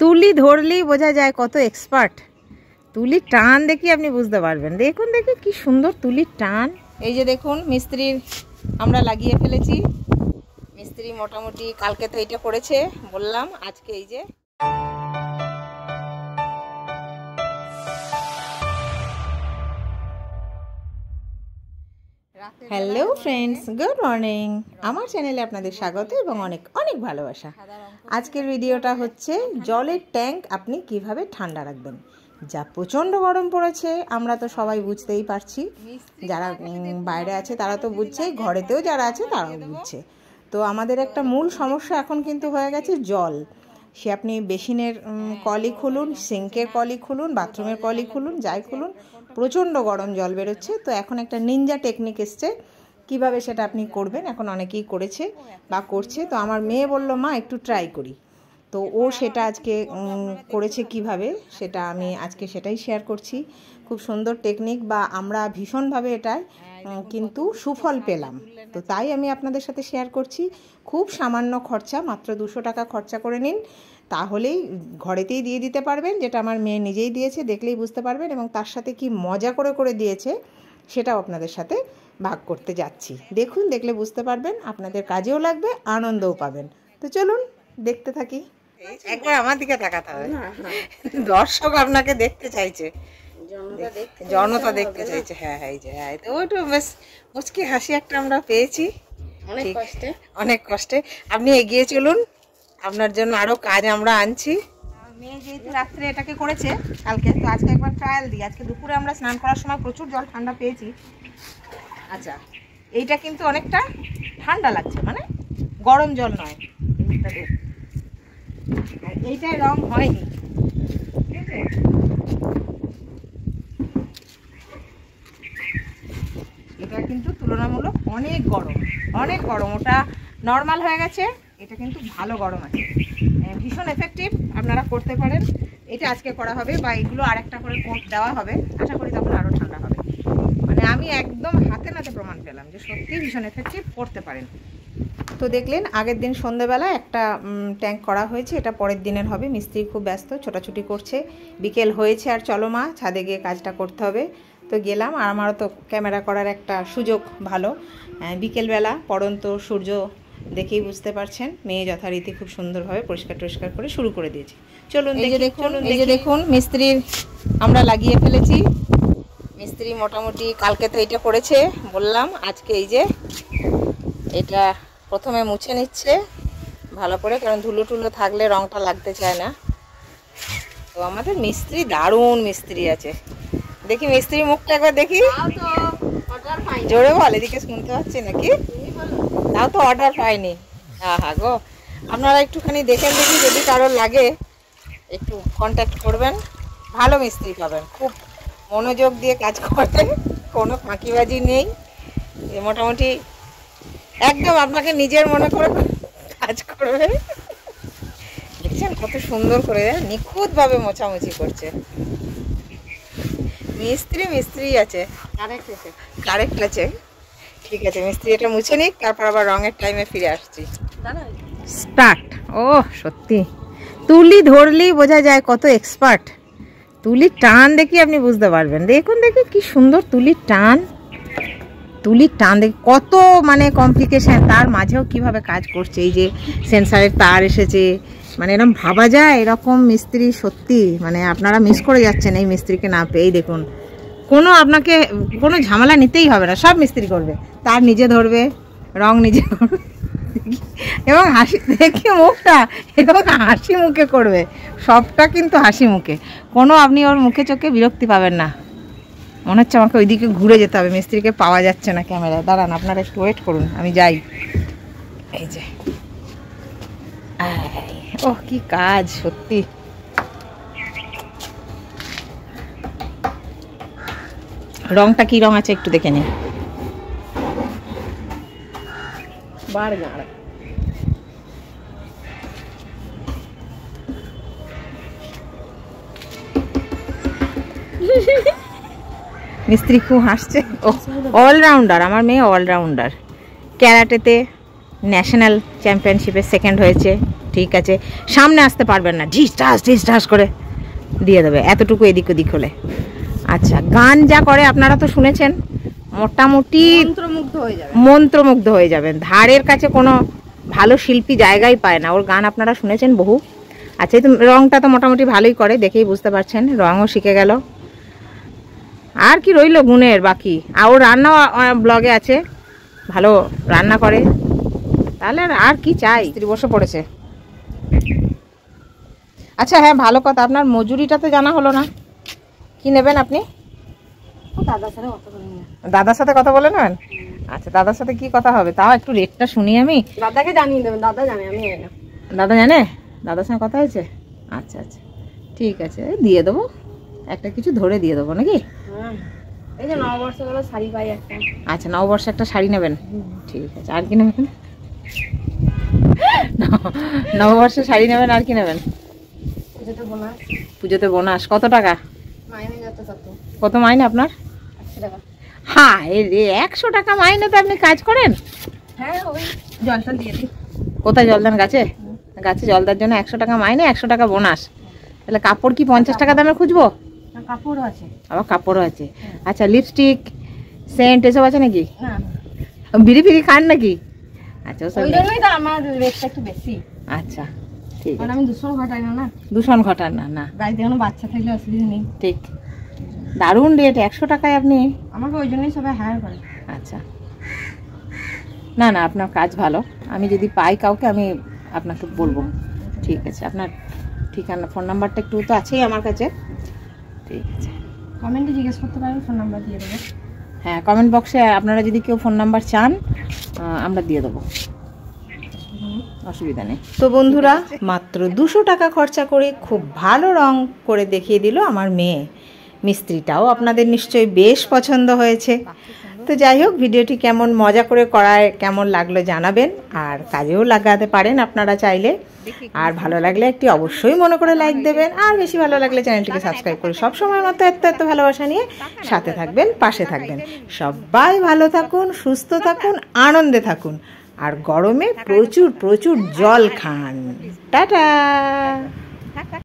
তুলি ধরলেই বোঝা যায় কত এক্সপার্ট। তুলির টান দেখি আপনি বুঝতে পারবেন। দেখুন দেখি কি সুন্দর তুলির টান। এই যে দেখুন মিস্ত্রির আমরা লাগিয়ে ফেলেছি। মিস্ত্রি মোটামুটি কালকে তো এটা করেছে বললাম, আজকে এই যে হ্যালো ফ্রেন্ডস, গুড মর্নিং। আমার চ্যানেলে আপনাদের স্বাগত এবং অনেক অনেক ভালোবাসা। আজকের ভিডিওটা হচ্ছে জলের ট্যাঙ্ক আপনি কিভাবে ঠান্ডা রাখবেন। যা প্রচণ্ড গরম পড়েছে আমরা তো সবাই বুঝতেই পারছি, যারা বাইরে আছে তারা তো বুঝছেই, ঘরেতেও যারা আছে তারাও বুঝছে। তো আমাদের একটা মূল সমস্যা এখন কিন্তু হয়ে গেছে জল। সে আপনি বেসিনের কলই খুলুন, সিঙ্কের কলই খুলুন, বাথরুমের কলই খুলুন, যাই খুলুন, প্রচণ্ড গরম জল বেরোচ্ছে। তো এখন একটা নিনজা টেকনিক এসছে, কিভাবে সেটা আপনি করবেন। এখন অনেকেই করেছে বা করছে। তো আমার মেয়ে বললো মা একটু ট্রাই করি, তো ও সেটা আজকে করেছে কিভাবে, সেটা আমি আজকে সেটাই শেয়ার করছি। খুব সুন্দর টেকনিক, বা আমরা ভীষণভাবে এটায় কিন্তু সুফল পেলাম। তো তাই আমি আপনাদের সাথে শেয়ার করছি। খুব সামান্য খরচা, মাত্র 200 টাকা খরচা করে নিন, তাহলেই ঘরেতেই দিয়ে দিতে পারবেন। যেটা আমার মেয়ে নিজেই দিয়েছে, দেখলেই বুঝতে পারবেন। এবং তার সাথে কি মজা করে করে দিয়েছে সেটাও আপনাদের সাথে ভাগ করতে যাচ্ছি। দেখুন, দেখলে বুঝতে পারবেন, আপনাদের কাজেও লাগবে, আনন্দও পাবেন। তো চলুন দেখতে থাকি। একবার আমার দিকে তাকাতে হবে, দর্শক আপনাকে দেখতে চাইছে, জনতা দেখতে চাইছে। হ্যাঁ হ্যাঁ, এই যে হ্যাঁ, তো ওইটা বেশ মুচকি হাসি একটা আমরা পেয়েছি অনেক কষ্টে। আপনি এগিয়ে চলুন, আপনার জন্য আরো কাজ আমরা আনছি। মেয়ে যেহেতু রাত্রে এটাকে করেছে কালকে, তো আজকে একবার ট্রায়াল দিই। আজকে দুপুরে আমরা স্নান করার সময় প্রচুর জল ঠান্ডা পেয়েছি। আচ্ছা, এইটা কিন্তু অনেকটা ঠান্ডা লাগছে, মানে গরম জল নয়। এইটাই রং হয়নি, ঠিক আছে? এটা কিন্তু তুলনামূলক অনেক গরম, অনেক গরম। ওটা নর্মাল হয়ে গেছে, এটা কিন্তু ভালো গরম আছে, ভীষণ এফেক্টিভ। আপনারা করতে পারেন। এটা আজকে করা হবে, বা এগুলো আরেকটা করে কোট দেওয়া হবে। আশা করি তখন আরও ঠান্ডা হবে। মানে আমি একদম হাতে নাতে প্রমাণ পেলাম যে সত্যি ভীষণ এফেক্টিভ, করতে পারেন। তো দেখলেন, আগের দিন সন্ধ্যেবেলা একটা ট্যাঙ্ক করা হয়েছে, এটা পরের দিনের হবে। মিস্ত্রি খুব ব্যস্ত, ছোটাছুটি করছে। বিকেল হয়েছে, আর চলো মা ছাদে গিয়ে কাজটা করতে হবে। তো গেলাম, আর আমারও তো ক্যামেরা করার একটা সুযোগ ভালো। বিকেলবেলা পড়ন্ত সূর্য দেখেই বুঝতে পারছেন, মেয়ে যথারীতি খুব সুন্দরভাবে পরিষ্কার টরিষ্কার করে শুরু করে দিয়েছি। চলুন এই যে দেখুন মিস্ত্রির আমরা লাগিয়ে ফেলেছি। মিস্ত্রি মোটামুটি কালকে তো এটা করেছে বললাম, আজকে এই যে এটা প্রথমে মুছে নিচ্ছে ভালো করে, কারণ ধুলো টুলো থাকলে রংটা লাগতে চায় না। তো আমাদের মিস্ত্রি দারুণ মিস্ত্রি আছে। দেখি মিস্ত্রির মুখটা একবার দেখি, জোরে বল, এদিকে শুনতে পাচ্ছি নাকি? তাও তো অর্ডার পাইনি। হ্যাঁ হ্যাঁ গো, আপনারা একটুখানি দেখেন দেখি, যদি কারোর লাগে একটু কন্ট্যাক্ট করবেন। ভালো মিস্ত্রি পাবেন, খুব মনোযোগ দিয়ে কাজ করেন, কোনো ফাঁকিবাজি নেই। মোটামুটি একদম আপনাকে নিজের মনে করে কাজ করবে। দেখছেন কত সুন্দর করে নিখুঁতভাবে মোছামুছি করছে। মিস্ত্রি আছে, কারেক্ট আছে। ঠিক আছে, মিস্ত্রি এটা মুছে নিক, তারপর আবার রঙের টাইমে ফিরে আসছি। স্টার্ট। ও সত্যি, তুলি ধরলেই বোঝা যায় কত এক্সপার্ট। তুলির টান দেখি আপনি বুঝতে পারবেন। দেখুন দেখি কি সুন্দর তুলির টান। তুলির টান দেখি কত মানে কমপ্লিকেশন, তার মাঝেও কিভাবে কাজ করছে। এই যে সেন্সারের তার এসেছে, মানে এরকম ভাবা যায় এরকম মিস্ত্রি সত্যি, মানে আপনারা মিস করে যাচ্ছেন এই মিস্ত্রিকে না পেয়েই। দেখুন, আপনাকে কোনো ঝামেলা নিতেই হবে না, সব মিস্ত্রি করবে। তার নিজে ধরবে, রং নিজে করবে, এবং হাসি দেখি মুখটা, এবং হাসি মুখে করবে সবটা, কিন্তু হাসি মুখে। আপনি ওর মুখে চোখে বিরক্তি পাবেন না। মনে হচ্ছে আমাকে ওইদিকে ঘুরে যেতে হবে, মিস্ত্রিকে পাওয়া যাচ্ছে না ক্যামেরায়। দাঁড়ান, আপনারা একটু ওয়েট করুন, আমি যাই। এই যে ওহ কি কাজ সত্যি। রংটা কি রং আছে একটু দেখে নিন। মিস্ত্রি খুব হাসছে। অলরাউন্ডার, আমার মেয়ে অলরাউন্ডার। ক্যারাটেতে ন্যাশনাল চ্যাম্পিয়নশিপে সেকেন্ড হয়েছে, ঠিক আছে, সামনে আসতে পারবেন না, ঢিস ঢাস করে দিয়ে দেবে এতটুকু এদিক ওদিক হলে। আচ্ছা, গান যা করে আপনারা তো শুনেছেন, মোটামুটি মন্ত্রমুগ্ধ হয়ে যাবেন। ধারের কাছে কোনো ভালো শিল্পী জায়গায় পায় না, ওর গান আপনারা শুনেছেন বহু। আচ্ছা, এই তো রংটা তো মোটামুটি ভালোই করে, দেখেই বুঝতে পারছেন, রঙও শিখে গেল। আর কি রইল গুণের বাকি? আর ও রান্নাও ব্লগে আছে, ভালো রান্না করে, তাহলে আর কি চাই? স্ত্রী বসে পড়েছে। আচ্ছা হ্যাঁ, ভালো কথা, আপনার মজুরিটা তো জানা হলো না, কি নেবেন আপনি? দাদার সাথে কথা বলে নেবেন? আচ্ছা, দাদার সাথে কি কথা হবে, তাও একটু রেটটা শুনি আমি। দাদাকে জানিয়ে দেবেন, দাদা জানে, আমি জানি না। দাদা জানে? দাদার সঙ্গে কথা হয়েছে? আচ্ছা আচ্ছা, ঠিক আছে, দিয়ে দেবো, একটা কিছু ধরে দিয়ে দেবো নাকি? এই যে নববর্ষগুলো শাড়ি পাই একটা। আচ্ছা, নববর্ষে একটা শাড়ি নেবেন, ঠিক আছে। আর কি নেবেন? নববর্ষে শাড়ি নেবেন, আর কি নেবেন? পুজোতে বোনাস। পুজোতে বোনাস কত টাকা? মাইনে যত তত। কত মাইনে আপনার? 100 টাকা। হ্যাঁ রে, 100 টাকা মাইনেতে আপনি কাজ করেন? হ্যাঁ, ওই জলটা দিয়ে দিই। কোথায় জল দেন? গাছে? গাছে জল দেওয়ার জন্য 100 টাকা মাইনে, 100 টাকা বোনাস। তাহলে কাপড় কি 50 টাকা দামে খুঁজবো? কাপড়ও আছে। আবার কাপড়ও আছে। আচ্ছা, লিপস্টিক, সেন্ট এসব আছে নাকি? না, বিড়ি ফিড়ি খান নাকি? আচ্ছা, ওসব ওই নেই। জন্যই তো আমার রেটটা একটু বেশি। আচ্ছা, ঠিক কারণ আছে। আমি দূষণ ঘটাই না, না দূষণ ঘটান না, না বাড়িতে কোনো বাচ্চা থাকলে অসুবিধা নেই। ঠিক, দারুণ রেট, 100 টাকায় আপনি। আমাকে ওই জন্যই সবাই হায়ার করে। আচ্ছা, না না, আপনার কাজ ভালো, আমি যদি পাই কাউকে আমি আপনাকে বলবো। ঠিক আছে, আপনার ঠিকানা, ফোন নাম্বারটা একটু তো আছেই আমার কাছে। ঠিক আছে, কমেন্টে জিজ্ঞেস করতে পারেন, ফোন নাম্বার দিয়ে দেবো। হ্যাঁ, কমেন্ট বক্সে আপনারা যদি কেউ ফোন নাম্বার চান আমরা দিয়ে দেবো, অসুবিধা নেই। তো বন্ধুরা, মাত্র 200 টাকা খরচা করে খুব ভালো রং করে দেখিয়ে দিল আমার মেয়ে। মিস্ত্রিটাও আপনাদের নিশ্চয়ই বেশ পছন্দ হয়েছে। তো যাই হোক, ভিডিওটি কেমন মজা করে করায় কেমন লাগলো জানাবেন, আর কাজেও লাগাতে পারেন আপনারা চাইলে। আর ভালো লাগলে একটি অবশ্যই মনে করে লাইক দেবেন, আর বেশি ভালো লাগলে চ্যানেলটিকে সাবস্ক্রাইব করে সব সময় মতো এত ভালোবাসা নিয়ে সাথে থাকবেন, পাশে থাকবেন। সবাই ভালো থাকুন, সুস্থ থাকুন, আনন্দে থাকুন, আর গরমে প্রচুর প্রচুর জল খান। টাটা।